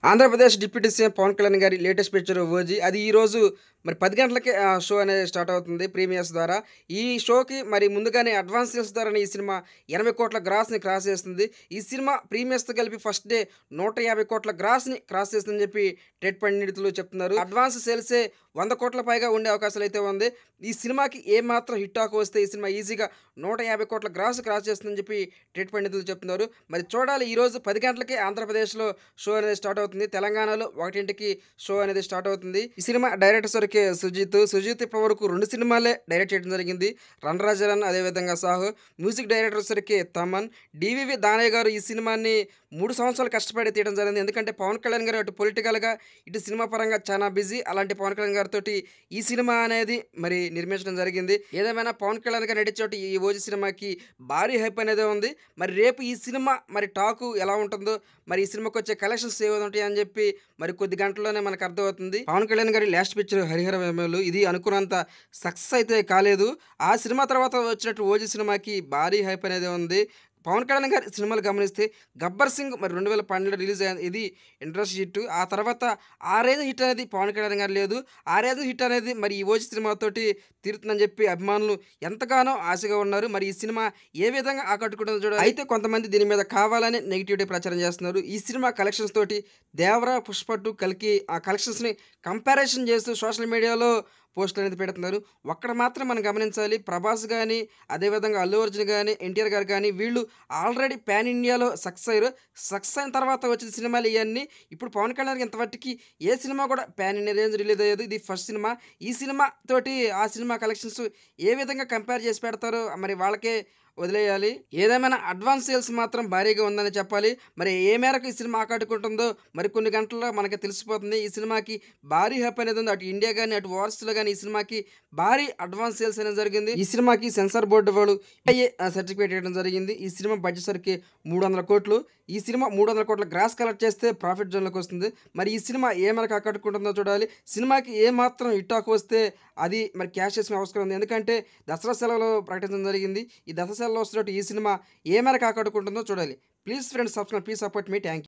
Andhra Pradesh deputy CM Pawan Kalyan గారి latest picture 'OG' అది ఈరోజు మరి 10 గంటలకే షో అనేది స్టార్ట్ అవుతుంది ప్రీమియర్స్ ద్వారా. ఈ షోకి మరి ముందుగానే అడ్వాన్స్ సేల్స్ ద్వారానే ఈ సినిమా 80,00,00,000 గ్రాస్‌ని క్రాస్ చేస్తుంది. ఈ సినిమా ప్రీమియర్స్‌తో కలిపి ఫస్ట్ డే 150,00,00,000 గ్రాస్‌ని క్రాస్ చేస్తుందని చెప్పి ట్రేడ్ పండితులు చెప్తున్నారు. అడ్వాన్స్ సేల్సే 100,00,00,000 పైగా ఉండే అవకాశాలైతే ఉంది. ఈ సినిమాకి ఏమాత్రం హిట్ టాక్ వస్తే ఈ సినిమా ఈజీగా 150,00,00,000 గ్రాస్ క్రాస్ చేస్తుందని చెప్పి ట్రేడ్ పండితులు చెప్తున్నారు. మరి చూడాలి ఈరోజు 10 గంటలకే ఆంధ్రప్రదేశ్‌లో షో అనేది స్టార్ట్ అవుతుంది. తెలంగాణలో 1కి షో అనేది స్టార్ట్ అవుతుంది. ఈ సినిమా డైరెక్టర్ సరికి సుజిత్ ఇప్పటివరకు 2 సినిమాలే డైరెక్ట్ చేయడం జరిగింది. 'రన్ రాజా రన్' అదేవిధంగా 'సాహో'. మ్యూజిక్ డైరెక్టర్ సరికి తమన్. డివివి దానయ్య గారు ఈ సినిమాని 3 సంవత్సరాలు కష్టపడి తీయడం జరిగింది. ఎందుకంటే పవన్ కళ్యాణ్ గారు అటు పొలిటికల్‌గా ఇటు సినిమా పరంగా చాలా బిజీ. అలాంటి పవన్ కళ్యాణ్ గారితోటి ఈ సినిమా అనేది మరి నిర్మించడం జరిగింది. ఏదేమైనా పవన్ కళ్యాణ్ గారు నటించేటి ఈ 'ఓజీ' సినిమాకి భారీ హైప్ అనేది ఉంది. మరి రేపు ఈ సినిమా మరి టాకు ఎలా ఉంటుందో, మరి ఈ సినిమాకొచ్చే కలెక్షన్స్ ఏ విధంగా ఉంటాయని చెప్పి మరి కొద్ది గంటల్లోనే మనకు అర్థమవుతుంది. పవన్ కళ్యాణ్ గారి లాస్ట్ పిక్చర్ 'హరిహర వేమలు' ఇది అనుకున్నంత సక్సెస్ అయితే కాలేదు. ఆ సినిమా తర్వాత వచ్చినట్టు 'ఓజీ' సినిమాకి భారీ హైప్ అనేది ఉంది. పవన్ కళ్యాణ్ గారి సినిమాలు గమనిస్తే 'గబ్బర్ సింగ్' మరి 2012లో రిలీజ్ అయింది. ఇది ఇండస్ట్రీ హిట్. ఆ తర్వాత ఆ రేంజ్ హిట్ అనేది పవన్ కళ్యాణ్ గారు లేదు. ఆ రేంజ్ హిట్ అనేది మరి ఈ 'ఓజీ' సినిమాతోటి తీరుతుందని చెప్పి అభిమానులు ఎంతగానో ఆశగా ఉన్నారు. మరి ఈ సినిమా ఏ విధంగా ఆకట్టుకుంటుందో చూడాలి. అయితే కొంతమంది దీని మీద కావాలని నెగటివిటీ ప్రచారం చేస్తున్నారు. ఈ సినిమా కలెక్షన్స్ తోటి 'దేవర', 'పుష్ప 2' కల్కి ఆ కలెక్షన్స్‌ని కంపారిజన్ చేస్తూ సోషల్ మీడియాలో పోస్టులు అనేది పెడుతున్నారు. ఒక్కడ మాత్రం మనం గమనించాలి. 'ప్రభాస్' గాని, అదేవిధంగా 'అల్లు అర్జున్' గాని, 'ఎన్టీఆర్' గారు కానీ వీళ్ళు ఆల్రెడీ పాన్ ఇండియాలో సక్సెస్ అయ్యారు. సక్సెస్ అయిన తర్వాత వచ్చిన సినిమాలు ఇయన్నీ. ఇప్పుడు పవన్ కళ్యాణ్‌కి ఇంతవరకి ఏ సినిమా కూడా పాన్ ఇండియా రేంజ్ రిలీజ్ అయ్యేది. ఇది ఫస్ట్ సినిమా. ఈ సినిమా తోటి ఆ సినిమా కలెక్షన్స్ ఏ విధంగా కంపేర్ చేసి పెడతారో మరి వాళ్ళకే వదిలేయాలి. ఏదేమైనా అడ్వాన్స్ సేల్స్ మాత్రం భారీగా ఉందని చెప్పాలి. మరి ఏ మేరకు ఈ సినిమా ఆకట్టుకుంటుందో మరి కొన్ని గంటల్లో మనకి తెలిసిపోతుంది. ఈ సినిమాకి భారీ హైప్ అనేది ఉంది. అటు ఇండియా గాని, అటు ఓవర్సీస్‌లో గాని ఈ సినిమాకి భారీ అడ్వాన్స్ సేల్స్ అనేది జరిగింది. ఈ సినిమాకి సెన్సార్ బోర్డు వాళ్ళు సర్టిఫికేట్ ఇవ్వడం జరిగింది. ఈ సినిమా బడ్జెట్ సరికి 300,00,00,000. ఈ సినిమా 300,00,00,000 గ్రాస్ కలెక్ట్ చేస్తే ప్రాఫిట్ జోన్‌లోకి వస్తుంది. మరి ఈ సినిమా ఏ మేరకు ఆకట్టుకుంటుందో చూడాలి. సినిమాకి ఏ మాత్రం హిట్ టాక్ వస్తే అది మరి క్యాష్ చేసుకునే అవసరం ఉంది. ఎందుకంటే దసరా సెలవులు ప్రకటించడం జరిగింది. ఈ దసరా సెలవులో వస్తున్నట్టు ఈ సినిమా ఏ మేరకు ఆకట్టుకుంటుందో చూడాలి. Please friends subscribe. Please support me. Thank you.